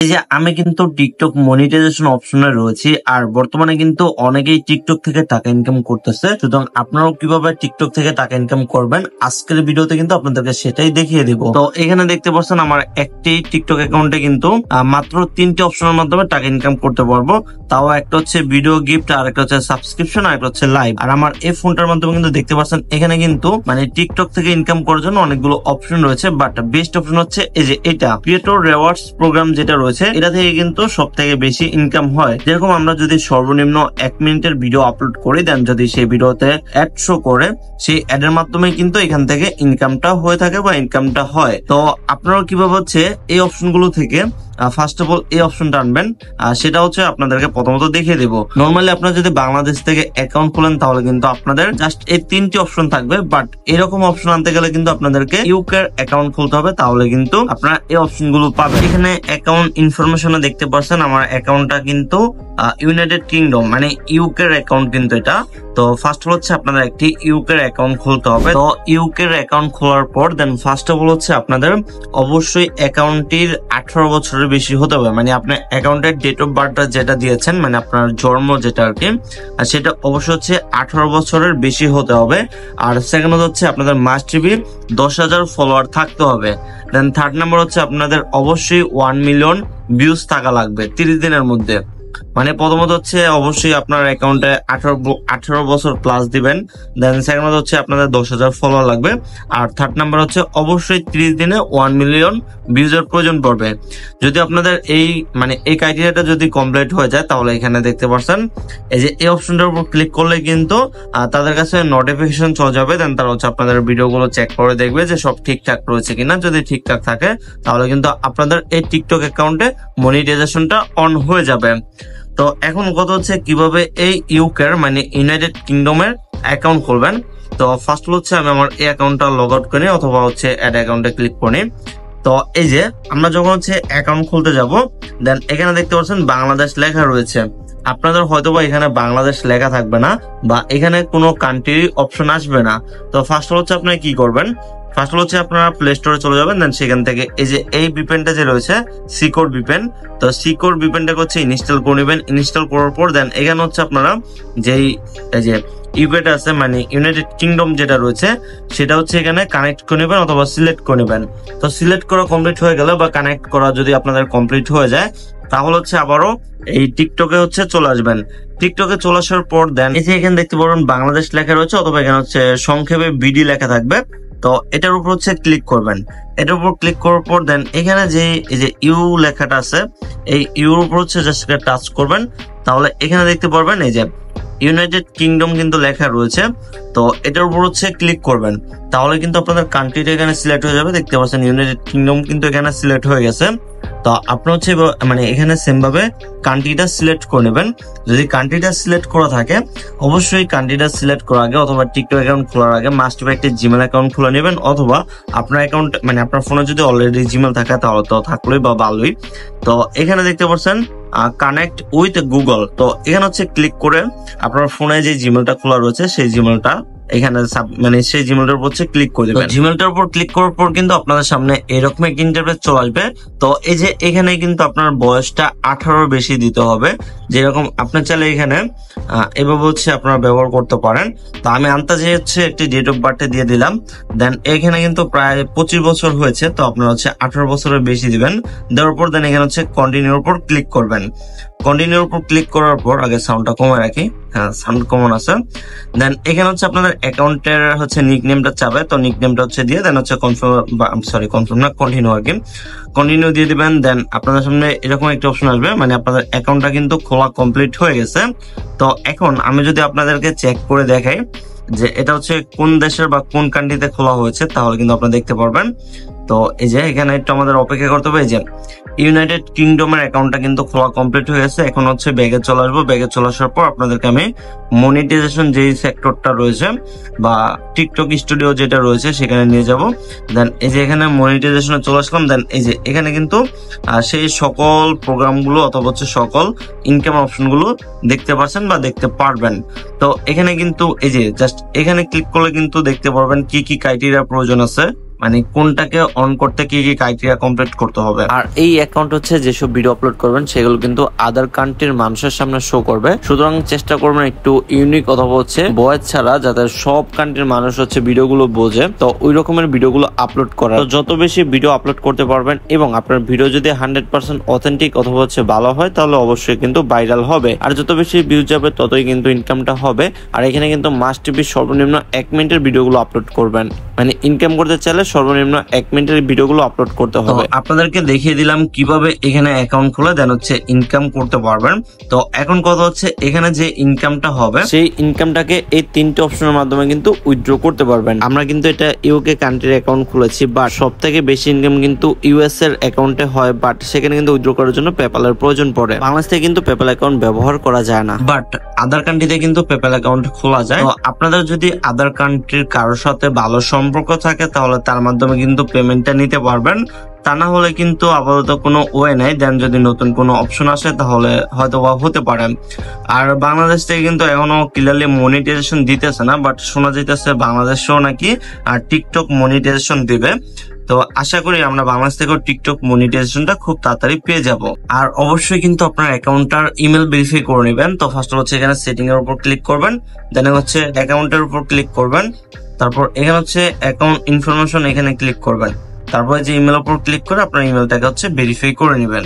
এই যে আমি কিন্তু টিকটক মনিটাইজেশন অপশনে রয়েছি, আর বর্তমানে কিন্তু অনেকেই টিকটক থেকে টাকা ইনকাম করতেছে। সুতরাং আপনারাও কিভাবে টিকটক থেকে টাকা ইনকাম করবেন আজকের ভিডিওতে কিন্তু আপনাদেরকে সেটাই দেখিয়ে দিব। তো এখানে দেখতে পাচ্ছেন আমার একটি টিকটক অ্যাকাউন্টে কিন্তু মাত্র 3টি অপশনের মাধ্যমে টাকা ইনকাম করতে পারবো। তাও একটা হচ্ছে ভিডিও গিফট, আর একটা হচ্ছে সাবস্ক্রিপশন, আর একটা হচ্ছে লাইভ। আর আমার এই ফোনটার মাধ্যমে কিন্তু দেখতে পাচ্ছেন এখানে কিন্তু মানে টিকটক থেকে ইনকাম করার জন্য অনেকগুলো অপশন রয়েছে, বাট বেস্ট অপশন হচ্ছে এই যে এটা ক্রিয়েটর রিওয়ার্ডস প্রোগ্রাম যেটা রয়েছে, এটা থেকে কিন্তু সব থেকে বেশি ইনকাম হয়। যেরকম আমরা যদি সর্বনিম্ন 1 মিনিটের ভিডিও আপলোড করি, দেন যদি সেই ভিডিওতে অ্যাড শো করে, সেই অ্যাড এর মাধ্যমে কিন্তু এখান থেকে ইনকামটা হয়ে থাকে বা ইনকামটা হয়। তো আপনারা কিভাবে হচ্ছে এই অপশনগুলো থেকে ফার্স্ট অফ অল এই অপশনটা আনবেন, সেটা হচ্ছে আপনাদেরকে প্রথমত দেখিয়ে দেবো। নর্মালি আপনারা যদি বাংলাদেশ থেকে অ্যাকাউন্ট খোলেন তাহলে কিন্তু আপনাদের জাস্ট এই 3টি অপশন থাকবে, বাট এরকম অপশন আনতে গেলে কিন্তু আপনাদেরকে ইউকে অ্যাকাউন্ট খুলতে হবে, তাহলে কিন্তু আপনারা এই অপশন গুলো পাবেন। এখানে অ্যাকাউন্ট ইনফরমেশনে দেখতে পাচ্ছেন আমার অ্যাকাউন্টটা কিন্তু ইউনাইটেড কিংডম মানে ইউকের অ্যাকাউন্ট কিন্তু এটা। তো ফার্স্ট অফ হচ্ছে আপনাদের একটি ইউকের অ্যাকাউন্ট খুলতে হবে। তো ইউকের অ্যাকাউন্ট খোলার পর দেন ফার্স্ট অফ অল হচ্ছে আপনাদের অবশ্যই অ্যাকাউন্টটির 18 বছরের বেশি হতে হবে। মানে আপনার অ্যাকাউন্টের ডেট অফ বার্থটা যেটা দিয়েছেন, মানে আপনার জন্ম যেটা আর কি, সেটা অবশ্যই হচ্ছে 18 বছরের বেশি হতে হবে। আর সেকেন্ড হচ্ছে আপনাদের মাস্ট বি 10,000 ফলোয়ার থাকতে হবে। দেন থার্ড নাম্বার হচ্ছে আপনাদের অবশ্যই 1 মিলিয়ন ভিউজ থাকা লাগবে 30 দিনের মধ্যে। মানে প্রথমত হচ্ছে অবশ্যই আপনার অ্যাকাউন্টে 18 বছর প্লাস দিবেন। দেন সেকেন্ড হচ্ছে আপনাদের 10,000 ফলোয়ার লাগবে। আর থার্ড নাম্বার হচ্ছে অবশ্যই 30 দিনে 1 মিলিয়ন ভিউজের প্রয়োজন পড়বে। যদি আপনাদের এই মানে এই ক্রাইটেরিয়াটা যদি কমপ্লিট হয়ে যায়, তাহলে এখানে দেখতে পাচ্ছেন এই যে এই অপশনটার উপর ক্লিক করলে কিন্তু তাদের কাছে নোটিফিকেশন চলে যাবে। দেন তারা হচ্ছে আপনাদের ভিডিওগুলো চেক করে দেখবে যে সব ঠিকঠাক রয়েছে কিনা। যদি ঠিকঠাক থাকে তাহলে কিন্তু আপনাদের এই টিকটক অ্যাকাউন্টে মনিটাইজেশনটা অন হয়ে যাবে। তো এখন কথা হচ্ছে কিভাবে এই ইউকের মানে ইউনাইটেড কিংডমের অ্যাকাউন্ট খুলবেন। তো ফার্স্ট হচ্ছে আমি আমার এই অ্যাকাউন্টটা লগ আউট করি অথবা হচ্ছে অ্যাড অ্যাকাউন্টে ক্লিক করি। তো এই যে আমরা যখন হচ্ছে অ্যাকাউন্ট খুলতে যাব, দেন এখানে দেখতে পাচ্ছেন বাংলাদেশ লেখা রয়েছে। আপনাদের হয়তোবা এখানে বাংলাদেশ লেখা থাকবে না বা এখানে কোনো কান্ট্রি অপশন আসবে না। তো ফার্স্ট হচ্ছে আপনারা কি করবেন, ফার্স্ট হচ্ছে আপনারা প্লে স্টোরে চলে যাবেন। দেন সেখান থেকে এই যে এই ভিপিএনটা যে রয়েছে সিকিউর ভিপিএন, তো সিকিউর ভিপিএনটাকে হচ্ছে ইনস্টল করে নেবেন। ইনস্টল করার পর দেন এখানে হচ্ছে আপনারা যেই এই যে ইউকেটা আছে মানে ইউনাইটেড কিংডম যেটা রয়েছে, সেটা হচ্ছে এখানে কানেক্ট করে নেবেন অথবা সিলেক্ট করে নেবেন। তো সিলেক্ট করা কমপ্লিট হয়ে গেলে বা কানেক্ট করা যদি আপনাদের কমপ্লিট হয়ে যায়, তাহলে হচ্ছে আবারও এই টিকটকে হচ্ছে চলে আসবেন। টিকটকে চলে আসার পর দেন এই যে এখানে দেখতে পারবেন বাংলাদেশ লেখা রয়েছে অথবা এখানে হচ্ছে সংক্ষেপে বিডি লেখা থাকবে। তো এটার উপর হচ্ছে ক্লিক করবেন। এটার উপর ক্লিক করার পর দেন এখানে যে এই যে ইউ লেখাটা আছে, এই ইউর উপর হচ্ছে জাস্ট টাচ করবেন। তাহলে এখানে দেখতে পারবেন এই যে ইউনাইটেড কিংডম কিন্তু লেখা রয়েছে। তো এটার উপর হচ্ছে ক্লিক করবেন, তাহলে কিন্তু আপনাদের কান্ট্রিটা এখানে সিলেক্ট হয়ে যাবে। দেখতে পাচ্ছেন ইউনাইটেড কিংডম কিন্তু এখানে সিলেক্ট হয়ে গেছে। তো আপনার হচ্ছে মানে এখানে সেম ভাবে কান্ট্রিটা সিলেক্ট করে নেবেন। যদি কান্ট্রিটা সিলেক্ট করা থাকে, অবশ্যই কান্ট্রিটা সিলেক্ট করার আগে অথবা টিকটক অ্যাকাউন্ট খোলার আগে মাস্ট বি একটা জিমেল অ্যাকাউন্ট খুলে নেবেন, অথবা আপনার অ্যাকাউন্ট মানে আপনার ফোনে যদি অলরেডি জিমেল থাকে তাহলে তো থাকলোই বা ভালোই। তো এখানে দেখতে পাচ্ছেন কানেক্ট উইথ গুগল। তো এখানে হচ্ছে ক্লিক করে আপনার ফোনে যে জিমেলটা খোলা রয়েছে সেই জিমেলটা এখানে মানে সেই জিমেলটার উপর ক্লিক করে দেবেন। জিমেলটার উপর ক্লিক করার পর কিন্তু আপনাদের সামনে এরকম একটা ইন্টারফেস চলে আসবে। তো এই যে এখানে কিন্তু আপনার বয়সটা 18 বেশি দিতে হবে। যেরকম আপনার চাইলে এখানে এভাবে হচ্ছে আপনারা ব্যবহার করতে পারেন। তো আমি আন্দাজে হচ্ছে একটি ডেট অফ বার্থ দিয়ে দিলাম। দেন এখানে কিন্তু প্রায় 25 বছর হয়েছে, তো আপনারা হচ্ছে 18 বছরের বেশি দিবেন। দেওয়ার পর দেন এখানে হচ্ছে কন্টিনিউর উপর ক্লিক করবেন। কন্টিনিউর উপর ক্লিক করার পর আগে সাউন্ডটা কমে রাখি, হ্যাঁ সাউন্ড কমন আছে। দেন এখানে হচ্ছে আপনাদের অ্যাকাউন্টের হচ্ছে নিকনেমটা চাবে, তো নিকনেমটা হচ্ছে দিয়ে দেন হচ্ছে কনফার্ম না কন্টিনিউ আর কি, কন্টিনিউ দিয়ে দিবেন। দেন আপনাদের সামনে এরকম একটা অপশন আসবে, মানে আপনাদের অ্যাকাউন্টটা কিন্তু খোলা কমপ্লিট হয়ে গেছে। তো এখন আমি যদি আপনাদেরকে চেক করে দেখাই যে এটা হচ্ছে কোন দেশের বা কোন কান্ট্রিতে খোলা হয়েছে, তাহলে কিন্তু আপনারা দেখতে পারবেন। তো এই যে এখানে একটু আমাদের অপেক্ষা করতে হবে। এই যে ইউনাইটেড কিংডমের অ্যাকাউন্টটা কিন্তু খোলা কমপ্লিট হয়ে গেছে। এখন হচ্ছে ব্যাগে চলে আসবো। ব্যাগে চলে আসার পর আপনাদেরকে আমি মনিটাইজেশন যেই সেক্টরটা রয়েছে বা টিকটক স্টুডিও যেটা রয়েছে সেখানে নিয়ে যাব। দেন এই যে এখানে মনিটাইজেশনে চলে আসলাম। দেন এই যে এখানে কিন্তু সেই সকল প্রোগ্রামগুলো অথবা হচ্ছে সকল ইনকাম অপশনগুলো দেখতে পাচ্ছেন বা দেখতে পারবেন। তো এখানে কিন্তু এই যে জাস্ট এখানে ক্লিক করলে কিন্তু দেখতে পারবেন কি কি ক্রাইটেরিয়া প্রয়োজন আছে। মানে কোনটাকে অন করতে কি কি ক্রাইটেরিয়া কমপ্লিট করতে হবে। আর এই অ্যাকাউন্ট হচ্ছে যেসব ভিডিও আপলোড করবেন সেগুলো কিন্তু আদার কান্ট্রির মানুষের সামনে শো করবে, সুতরাং চেষ্টা করবেন একটু ইউনিক অথবা হচ্ছে ভয়েস ছাড়া, যাতে সব কান্ট্রির মানুষ হচ্ছে ভিডিওগুলো বোঝে, তো ওই রকমের ভিডিওগুলো আপলোড করা। তো যত বেশি ভিডিও আপলোড করতে পারবেন এবং আপনার ভিডিও যদি 100% অথেন্টিক অথবা হচ্ছে ভালো হয় তাহলে অবশ্যই কিন্তু ভাইরাল হবে, আর যত বেশি ভিউজ যাবে ততই কিন্তু ইনকামটা হবে। আর এখানে কিন্তু মাস্ট বি সর্বনিম্ন 1 মিনিটের ভিডিওগুলো আপলোড করবেন, মানে ইনকাম করতে চাইলে সর্বনিম্ন 1 মিনিটের ভিডিওগুলো আপলোড করতে হবে। আপনাদেরকে দেখিয়ে দিলাম কিভাবে এখানে অ্যাকাউন্ট খুলে দেন হচ্ছে ইনকাম করতে পারবেন। তো এখন কথা হচ্ছে এখানে যে ইনকামটা হবে সেই ইনকামটাকে এই 3টে অপশনের মাধ্যমে কিন্তু উইথড্র করতে পারবেন। আমরা কিন্তু এটা ইউকে কান্ট্রির অ্যাকাউন্ট খুলেছি, বাট সব থেকে বেশি ইনকাম কিন্তু ইউএস এর অ্যাকাউন্টে হয়, বাট সেখানে কিন্তু উইথড্র করার জন্য পেপ্যালের প্রয়োজন পড়ে। বাংলাদেশ থেকে কিন্তু পেপ্যাল অ্যাকাউন্ট ব্যবহার করা যায় না, বাট আদার কান্ট্রিতে কিন্তু পেপ্যাল অ্যাকাউন্ট খোলা যায়। তো আপনাদের যদি আদার কান্ট্রির কারোর সাথে ভালো সম্পর্ক থাকে তাহলে তার মাধ্যমে কিন্তু পেমেন্টটা নিতে পারবেন, তা না হলে কিন্তু আপাতত কোনো ওয়ে নাই। দেন যদি নতুন কোনো অপশন আসে তাহলে হয়তো বা হতে পারে। আর বাংলাদেশ থেকে কিন্তু এখনো ক্লিয়ারলি মনিটাইজেশন দিতেছে না, বাট শোনা যাইতেছে বাংলাদেশেও নাকি টিকটক মনিটাইজেশন দিবে। তো আশা করি আমরা বাংলাদেশ থেকেও টিকটক মনিটাইজেশনটা খুব তাড়াতাড়ি পেয়ে যাব। আর অবশ্যই কিন্তু আপনার অ্যাকাউন্টটার ইমেল ভেরিফাই করে নেবেন। তো ফার্স্ট হচ্ছে এখানে সেটিং এর উপর ক্লিক করবেন, দেন হচ্ছে অ্যাকাউন্টের উপর ক্লিক করবেন, তারপর এখানে হচ্ছে অ্যাকাউন্ট ইনফরমেশন এখানে ক্লিক করবেন, তারপরে যে ইমেল উপর ক্লিক করে আপনার ইমেলটাকে হচ্ছে ভেরিফাই করে নেবেন।